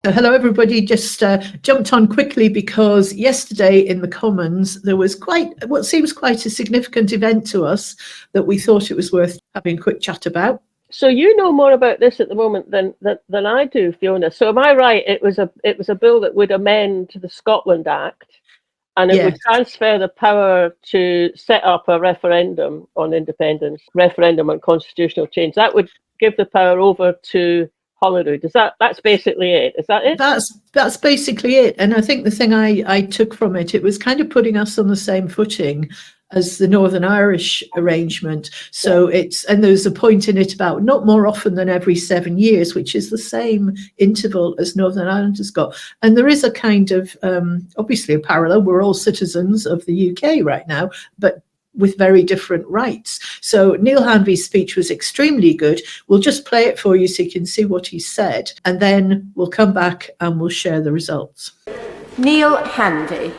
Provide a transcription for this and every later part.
Hello, everybody. Just jumped on quickly because yesterday in the Commons there was what seems quite a significant event to us that we thought it was worth having a quick chat about. So you know more about this at the moment than I do, Fiona. So am I right? It was a bill that would amend the Scotland Act, and it would transfer the power to set up a referendum on independence, referendum on constitutional change. That would give the power over to Holyrood. That's basically it? Is that it? That's basically it. And I think the thing I took from it was kind of putting us on the same footing as the Northern Irish arrangement. So and there's a point in it about not more often than every 7 years, which is the same interval as Northern Ireland has got. And there is a kind of, obviously a parallel. We're all citizens of the UK right now, but with very different rights. So Neale Hanvey's speech was extremely good. We'll just play it for you so you can see what he said, and then we'll come back and we'll share the results. Neale Hanvey.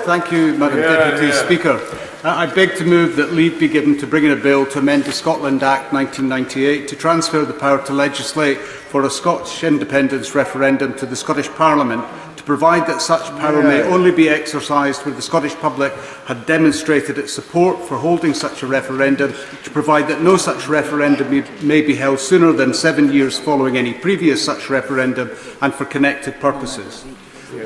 Thank you, Madam Deputy Speaker. I beg to move that leave be given to bring in a bill to amend the Scotland Act 1998 to transfer the power to legislate for a Scottish independence referendum to the Scottish Parliament, to provide that such power may only be exercised where the Scottish public had demonstrated its support for holding such a referendum, to provide that no such referendum may be held sooner than 7 years following any previous such referendum, and for connected purposes.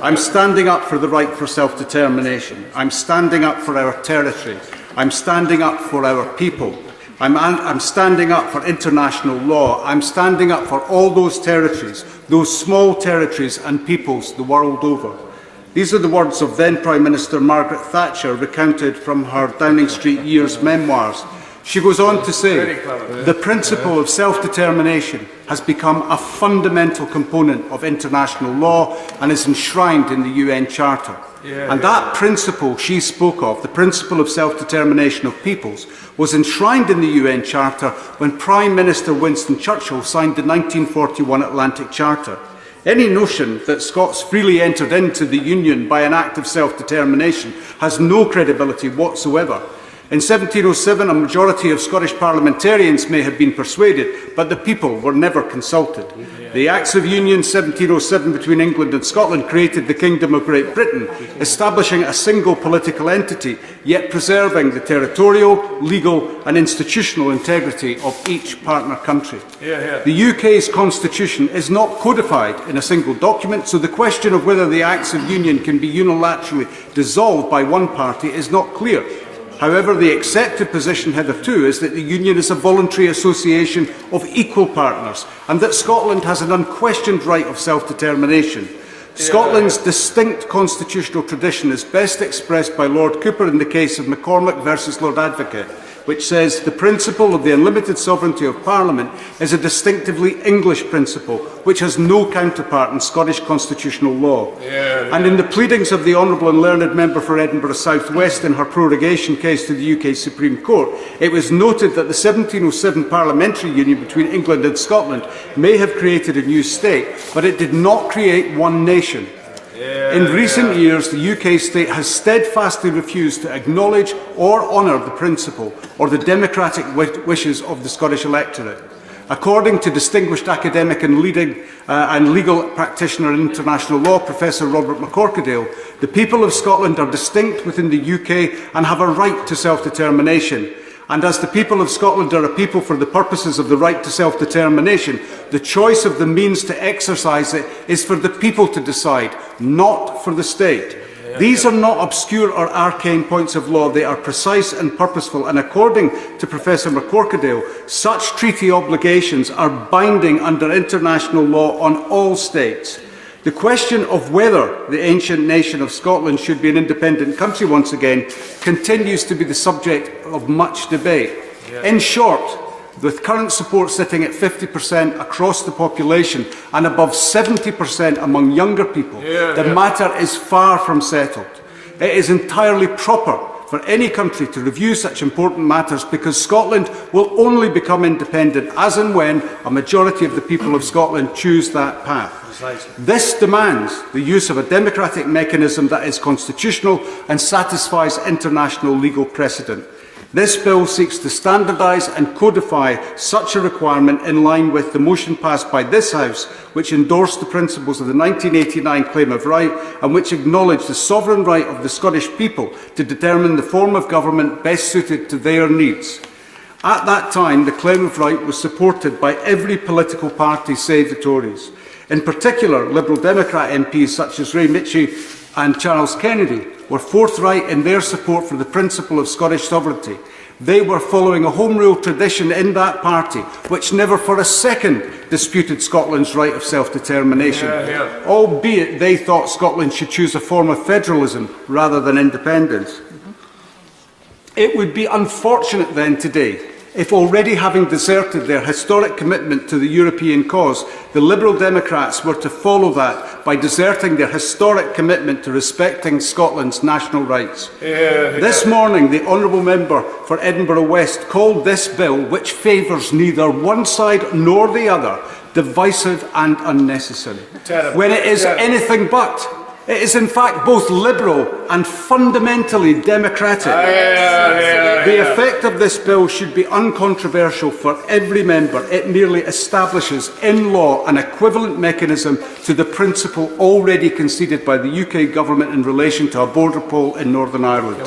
I'm standing up for the right for self-determination. I'm standing up for our territory. I'm standing up for our people. I'm standing up for international law. I'm standing up for all those territories, those small territories and peoples the world over. These are the words of then Prime Minister Margaret Thatcher, recounted from her Downing Street years memoirs. She goes on to say, the principle of self-determination has become a fundamental component of international law and is enshrined in the UN Charter. That principle she spoke of, the principle of self-determination of peoples, was enshrined in the UN Charter when Prime Minister Winston Churchill signed the 1941 Atlantic Charter. Any notion that Scots freely entered into the Union by an act of self-determination has no credibility whatsoever. In 1707, a majority of Scottish parliamentarians may have been persuaded, but the people were never consulted. The Acts of Union 1707 between England and Scotland created the Kingdom of Great Britain, establishing a single political entity, yet preserving the territorial, legal and institutional integrity of each partner country. The UK's constitution is not codified in a single document, so the question of whether the Acts of Union can be unilaterally dissolved by one party is not clear. However, the accepted position hitherto is that the Union is a voluntary association of equal partners and that Scotland has an unquestioned right of self-determination. Scotland's distinct constitutional tradition is best expressed by Lord Cooper in the case of McCormack versus Lord Advocate, which says the principle of the unlimited sovereignty of Parliament is a distinctively English principle which has no counterpart in Scottish constitutional law. And in the pleadings of the Honourable and Learned Member for Edinburgh South West in her prorogation case to the UK Supreme Court, it was noted that the 1707 parliamentary union between England and Scotland may have created a new state, but it did not create one nation. In recent years, the UK state has steadfastly refused to acknowledge or honour the principle or the democratic wishes of the Scottish electorate. According to distinguished academic and legal practitioner in international law, Professor Robert McCorkadale, the people of Scotland are distinct within the UK and have a right to self-determination. And as the people of Scotland are a people for the purposes of the right to self-determination, the choice of the means to exercise it is for the people to decide, not for the state. These are not obscure or arcane points of law, they are precise and purposeful, and according to Professor McCorkadale, such treaty obligations are binding under international law on all states. The question of whether the ancient nation of Scotland should be an independent country once again continues to be the subject of much debate. In short, with current support sitting at 50% across the population and above 70% among younger people, the matter is far from settled. It is entirely proper for any country to review such important matters because Scotland will only become independent as and when a majority of the people of Scotland choose that path. This demands the use of a democratic mechanism that is constitutional and satisfies international legal precedent. This bill seeks to standardise and codify such a requirement in line with the motion passed by this House, which endorsed the principles of the 1989 Claim of Right and which acknowledged the sovereign right of the Scottish people to determine the form of government best suited to their needs. At that time, the Claim of Right was supported by every political party save the Tories. In particular, Liberal Democrat MPs such as Ray Mitchie and Charles Kennedy were forthright in their support for the principle of Scottish sovereignty. They were following a Home Rule tradition in that party, which never for a second disputed Scotland's right of self-determination, albeit they thought Scotland should choose a form of federalism rather than independence. It would be unfortunate then today if, already having deserted their historic commitment to the European cause, the Liberal Democrats were to follow that by deserting their historic commitment to respecting Scotland's national rights. This morning, the Honourable Member for Edinburgh West called this bill, which favours neither one side nor the other, divisive and unnecessary, when it is anything but. It is in fact both liberal and fundamentally democratic. The effect of this bill should be uncontroversial for every member. It merely establishes in law an equivalent mechanism to the principle already conceded by the UK government in relation to a border poll in Northern Ireland.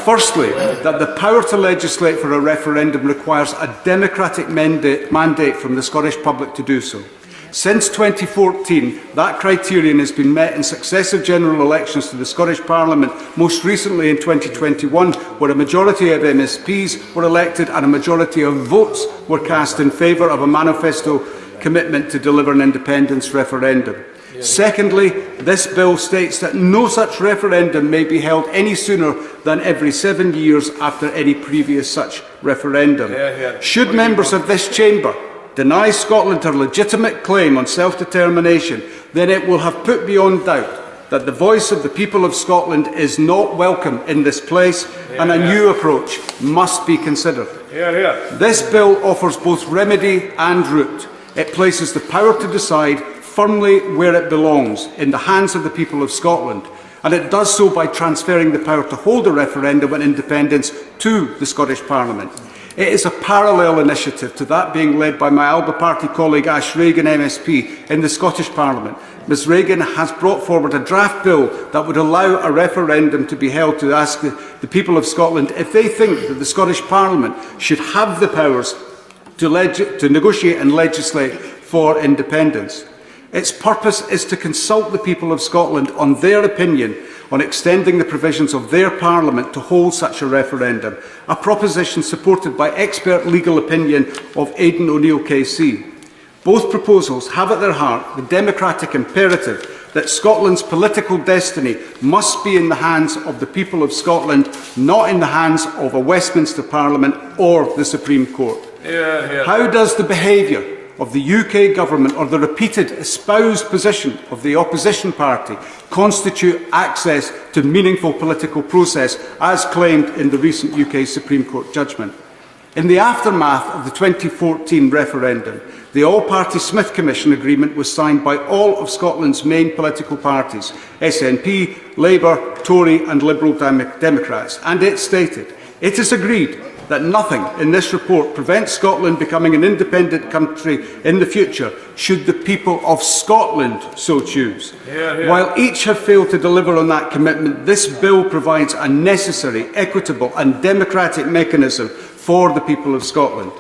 Firstly, that the power to legislate for a referendum requires a democratic mandate from the Scottish public to do so. Since 2014, that criterion has been met in successive general elections to the Scottish Parliament, most recently in 2021, where a majority of MSPs were elected and a majority of votes were cast in favour of a manifesto commitment to deliver an independence referendum. Secondly, this bill states that no such referendum may be held any sooner than every 7 years after any previous such referendum. Should members of this chamber deny Scotland her legitimate claim on self-determination, then it will have put beyond doubt that the voice of the people of Scotland is not welcome in this place and a new approach must be considered. This bill offers both remedy and root. It places the power to decide firmly where it belongs, in the hands of the people of Scotland, and it does so by transferring the power to hold a referendum on independence to the Scottish Parliament. It is a parallel initiative to that being led by my Alba Party colleague Ash Regan MSP in the Scottish Parliament. Ms Regan has brought forward a draft bill that would allow a referendum to be held to ask the people of Scotland if they think that the Scottish Parliament should have the powers to negotiate and legislate for independence. Its purpose is to consult the people of Scotland on their opinion on extending the provisions of their Parliament to hold such a referendum, a proposition supported by expert legal opinion of Aidan O'Neill KC. Both proposals have at their heart the democratic imperative that Scotland's political destiny must be in the hands of the people of Scotland, not in the hands of a Westminster Parliament or the Supreme Court. How does the behaviour of the UK government or the repeated espoused position of the opposition party constitute access to meaningful political process as claimed in the recent UK Supreme Court judgment? In the aftermath of the 2014 referendum, the All-Party Smith Commission agreement was signed by all of Scotland's main political parties, SNP, Labour, Tory and Liberal Democrats, and it stated, "It is agreed that nothing in this report prevents Scotland becoming an independent country in the future, should the people of Scotland so choose." While each have failed to deliver on that commitment, this bill provides a necessary, equitable and democratic mechanism for the people of Scotland.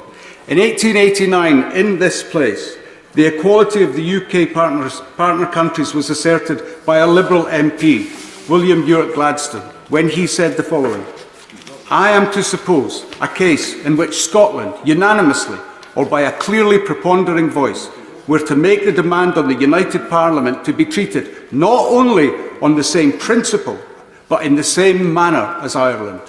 In 1889, in this place, the equality of the UK partner countries was asserted by a Liberal MP, William Ewart Gladstone, when he said the following: "I am to suppose a case in which Scotland, unanimously or by a clearly preponderating voice, were to make the demand on the United Parliament to be treated not only on the same principle, but in the same manner as Ireland.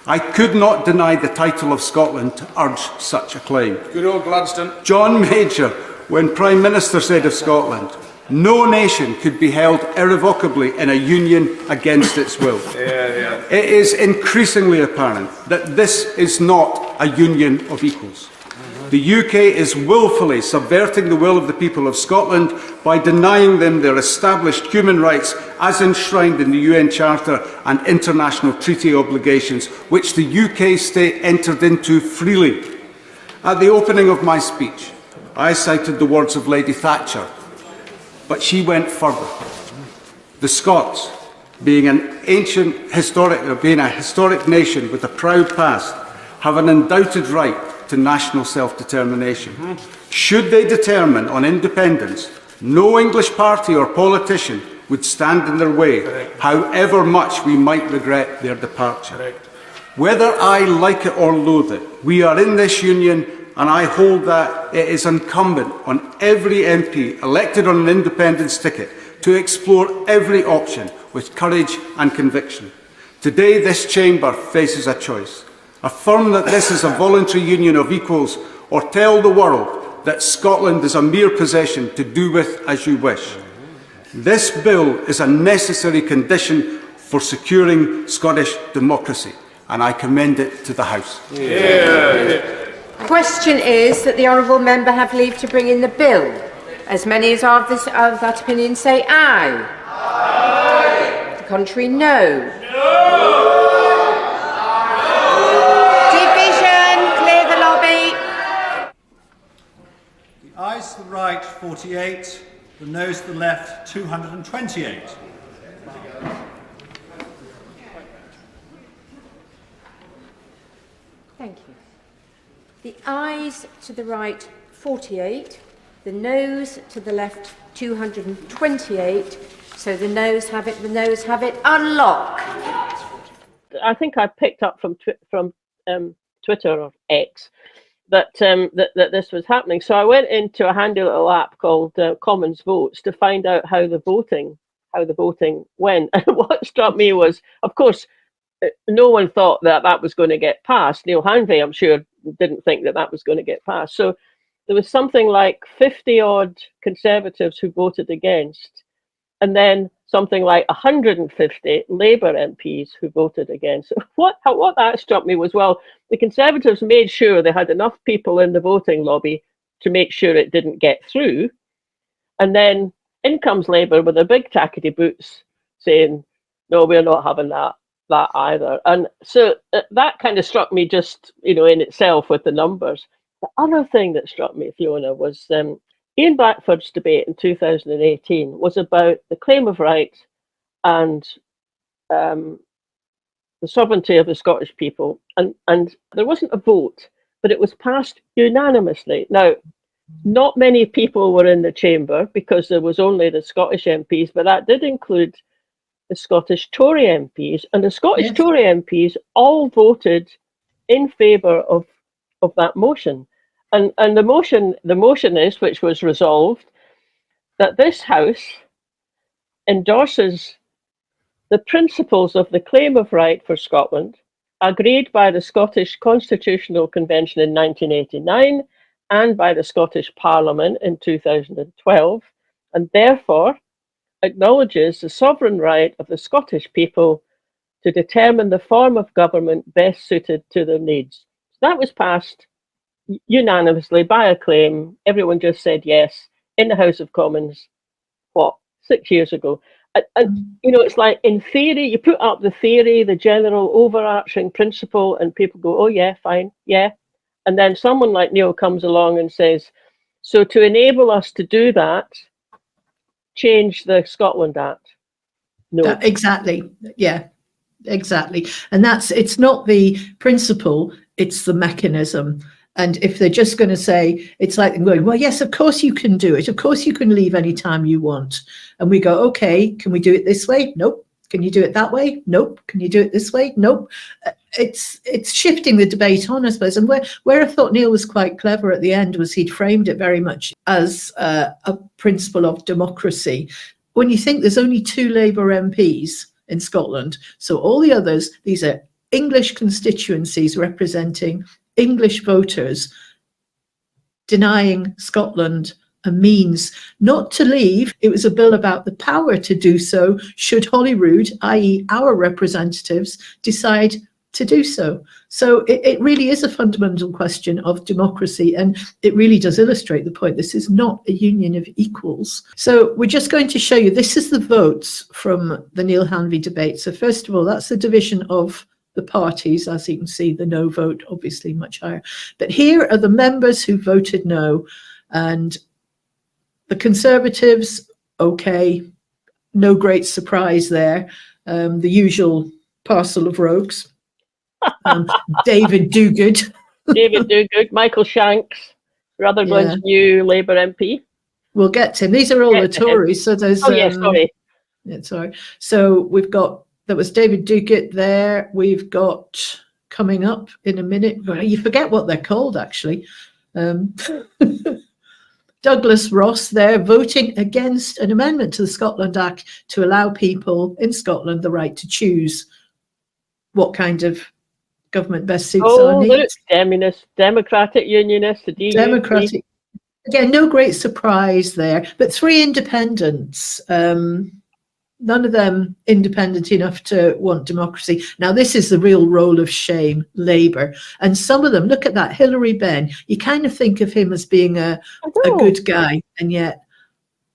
I could not deny the title of Scotland to urge such a claim." Good old Gladstone. John Major, when Prime Minister, said of Scotland, "No nation could be held irrevocably in a union against its will." It is increasingly apparent that this is not a union of equals. The UK is willfully subverting the will of the people of Scotland by denying them their established human rights as enshrined in the UN Charter and international treaty obligations, which the UK state entered into freely. At the opening of my speech, I cited the words of Lady Thatcher, but she went further. The Scots, being a historic nation with a proud past, have an undoubted right to national self-determination. Should they determine on independence, no English party or politician would stand in their way, however much we might regret their departure. Whether I like it or loathe it, we are in this union, and I hold that it is incumbent on every MP elected on an independence ticket to explore every option with courage and conviction. Today, this chamber faces a choice. Affirm that this is a voluntary union of equals, or tell the world that Scotland is a mere possession to do with as you wish. This bill is a necessary condition for securing Scottish democracy, and I commend it to the House. Question is that the honourable member have leave to bring in the bill. As many as are of that opinion say aye. Aye. The contrary, no. Division, clear the lobby. The ayes to the right, 48. The noes to the left, 228. Thank you. The ayes to the right, 48. The noes to the left, 228. So the noes have it. The noes have it. Unlock. I think I picked up from Twitter or X that that this was happening. So I went into a handy little app called Commons Votes to find out how the voting went. And what struck me was, of course, no one thought that was going to get passed. Neale Hanvey, I'm sure, didn't think that was going to get passed. So there was something like 50 odd Conservatives who voted against, and then something like 150 Labour MPs who voted against. So what that struck me was, well, the Conservatives made sure they had enough people in the voting lobby to make sure it didn't get through. And then in comes Labour with their big tackety boots saying, no, we're not having that either. And so that kind of struck me just, in itself with the numbers. The other thing that struck me, Fiona, was Ian Blackford's debate in 2018 was about the claim of right and the sovereignty of the Scottish people. And there wasn't a vote, but it was passed unanimously. Now, not many people were in the chamber because there was only the Scottish MPs, but that did include the Scottish Tory MPs. And the Scottish Tory MPs all voted in favour of that motion. And the motion is, which was resolved, that this House endorses the principles of the claim of right for Scotland, agreed by the Scottish Constitutional Convention in 1989 and by the Scottish Parliament in 2012, and therefore acknowledges the sovereign right of the Scottish people to determine the form of government best suited to their needs. So that was passed unanimously by acclaim. Everyone just said yes in the House of Commons, 6 years ago. And it's like, in theory, you put up the theory, the general overarching principle, and people go, oh yeah, fine, yeah. And then someone like Neil comes along and says, so to enable us to do that, change the Scotland Act. No. Exactly. Yeah, exactly. And it's not the principle, it's the mechanism. And if they're just going to say, it's like them going, well, yes, of course you can do it. Of course you can leave anytime you want. And we go, okay, can we do it this way? Nope. Can you do it that way? Nope. Can you do it this way? Nope. It's shifting the debate on, I suppose. And where I thought Neil was quite clever at the end was he'd framed it very much as a principle of democracy. When you think there's only 2 Labour MPs in Scotland, so all the others, these are English constituencies representing English voters, denying Scotland a means not to leave. It was a bill about the power to do so should Holyrood, i.e. our representatives, decide to do so. So it really is a fundamental question of democracy, and it really does illustrate the point. This is not a union of equals. So we're just going to show you, this is the votes from the Neale Hanvey debate. So first of all, that's the division of the parties. As you can see, the no vote obviously much higher. But here are the members who voted no, and the Conservatives, okay, no great surprise there. The usual parcel of rogues. David Dogood. David Dogood, Michael Shanks, Rutherglen's new Labour MP. We'll get to him. These are all the Tories. So there's. Oh, yeah, sorry. Yeah, sorry. So we've got, that was David Dogood there. We've got, coming up in a minute, you forget what they're called actually. Douglas Ross there, voting against an amendment to the Scotland Act to allow people in Scotland the right to choose what kind of government best suits our needs. Look, Democratic Unionists, the DUP. Democratic. Again, no great surprise there, but 3 independents. None of them independent enough to want democracy. Now, this is the real roll of shame, Labour. And some of them, look at that, Hilary Benn, you kind of think of him as being a good guy. And yet,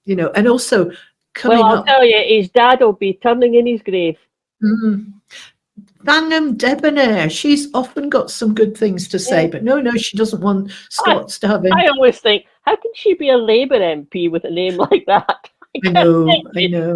you know, and also coming I'll tell you, his dad will be turning in his grave. Banham Debonair, she's often got some good things to say, but no, she doesn't want Scots to have him. I always think, how can she be a Labour MP with a name like that? I know.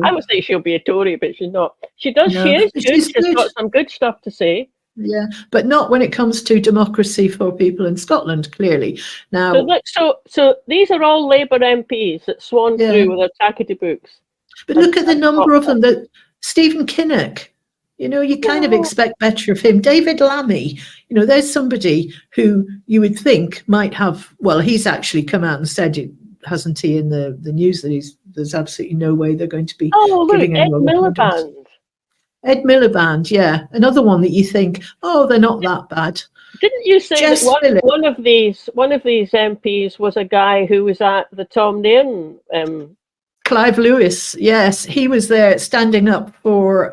I would say she'll be a Tory, but she's not. She does. No, she is good. She's got some good stuff to say. Yeah, but not when it comes to democracy for people in Scotland. Clearly, now. So these are all Labour MPs that swan through with their tackety books. But look at the number of them. That Stephen Kinnock. You know, you kind of expect better of him. David Lammy. You know, there's somebody who you would think might have. Well, he's actually come out and said it. Hasn't he, in the news that there's absolutely no way they're going to be giving Ed Miliband. Ed Miliband, yeah, another one that you think, oh, they're not that bad. Didn't you say that one of these MPs was a guy who was at the Tom Nairn? Clive Lewis, yes, he was there standing up for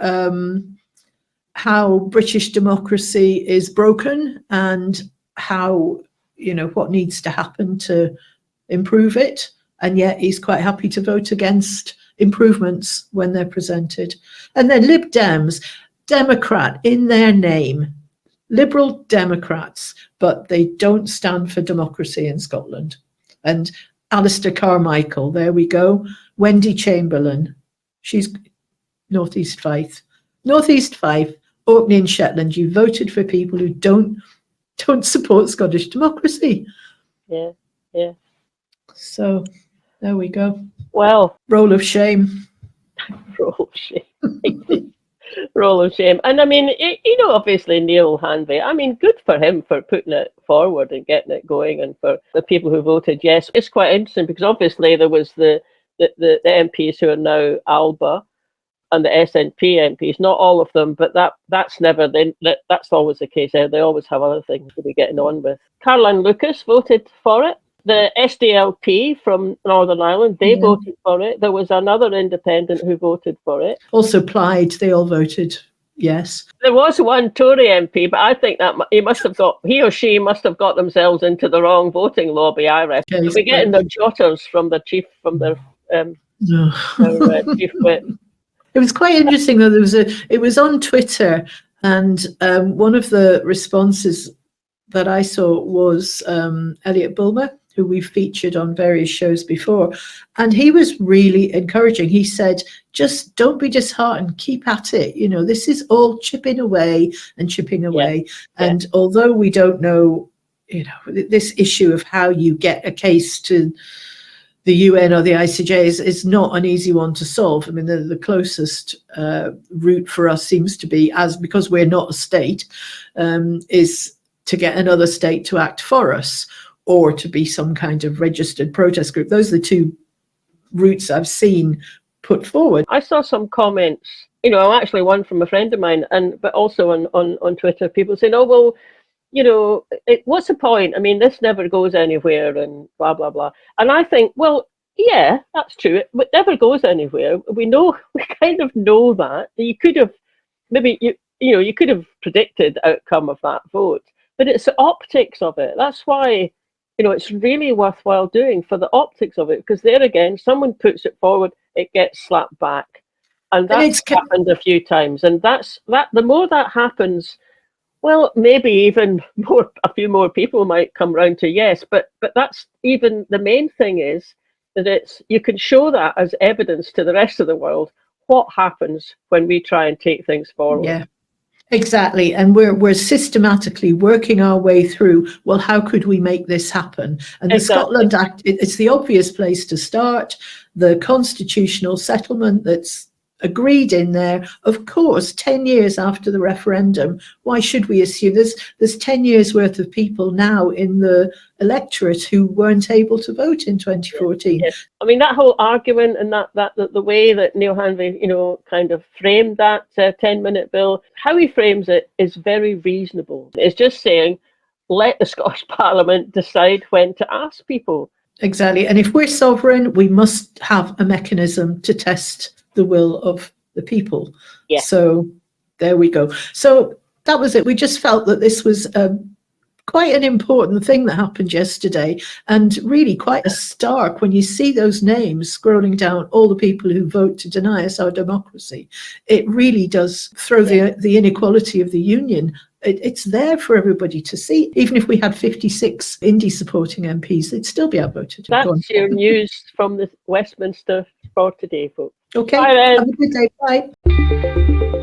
how British democracy is broken and how, you know, what needs to happen to improve it, and yet he's quite happy to vote against improvements when they're presented. And then Lib Dems, Democrat in their name, Liberal Democrats, but they don't stand for democracy in Scotland. And Alistair Carmichael, there we go. Wendy Chamberlain, she's Northeast Fife, Orkney and Shetland. You voted for people who don't support Scottish democracy. Yeah. So there we go. Well, roll of shame. Roll of shame. And I mean, you know, obviously Neale Hanvey, I mean, good for him for putting it forward and getting it going, and for the people who voted yes. It's quite interesting because obviously there was the MPs who are now Alba and the SNP MPs, not all of them, but that's always the case. They always have other things to be getting on with. Caroline Lucas voted for it. The SDLP from Northern Ireland, they voted for it. There was another independent who voted for it. Also Plaid, they all voted yes. There was one Tory MP, but I think that he or she must have got themselves into the wrong voting lobby, I reckon. They'll be getting their jotters from their chief whip. It was quite interesting though. It was on Twitter, and one of the responses that I saw was Elliot Bulmer, who we've featured on various shows before. And he was really encouraging. He said, just don't be disheartened, keep at it. You know, this is all chipping away. Yeah. And although we don't know, you know, this issue of how you get a case to the UN or the ICJ is not an easy one to solve. I mean, the closest route for us seems to be, because we're not a state, is to get another state to act for us, or to be some kind of registered protest group. Those are the two routes I've seen put forward. I saw some comments, you know, actually one from a friend of mine, but also on Twitter, people saying, oh, well, you know, what's the point? I mean, this never goes anywhere and blah, blah, blah. And I think, well, yeah, that's true. It never goes anywhere. We kind of know that. You could have, maybe you know, you could have predicted the outcome of that vote, but it's the optics of it. That's why, you know, it's really worthwhile doing, for the optics of it, because there again, someone puts it forward, it gets slapped back. And that's happened a few times. And the more that happens, well, maybe even more, a few more people might come round to yes, but that's even the main thing is that you can show that as evidence to the rest of the world what happens when we try and take things forward. Yeah, exactly. And we're systematically working our way through, well, how could we make this happen? And the Scotland Act, it's the obvious place to start. The constitutional settlement that's agreed in there, of course, 10 years after the referendum. Why should we assume there's 10 years worth of people now in the electorate who weren't able to vote in 2014? Yes. I mean, that whole argument and that the way that Neale Hanvey, you know, kind of framed that 10-minute bill, how he frames it is very reasonable. It's just saying, let the Scottish Parliament decide when to ask people. Exactly. And if we're sovereign, we must have a mechanism to test the will of the people. Yeah. So there we go. So that was it. We just felt that this was quite an important thing that happened yesterday, and really quite a stark when you see those names scrolling down, all the people who vote to deny us our democracy. It really does throw the inequality of the union. It's there for everybody to see. Even if we had 56 Indie supporting MPs, they'd still be outvoted. That's your news from the Westminster for today, folks. Okay, bye then. Have a good day. Bye.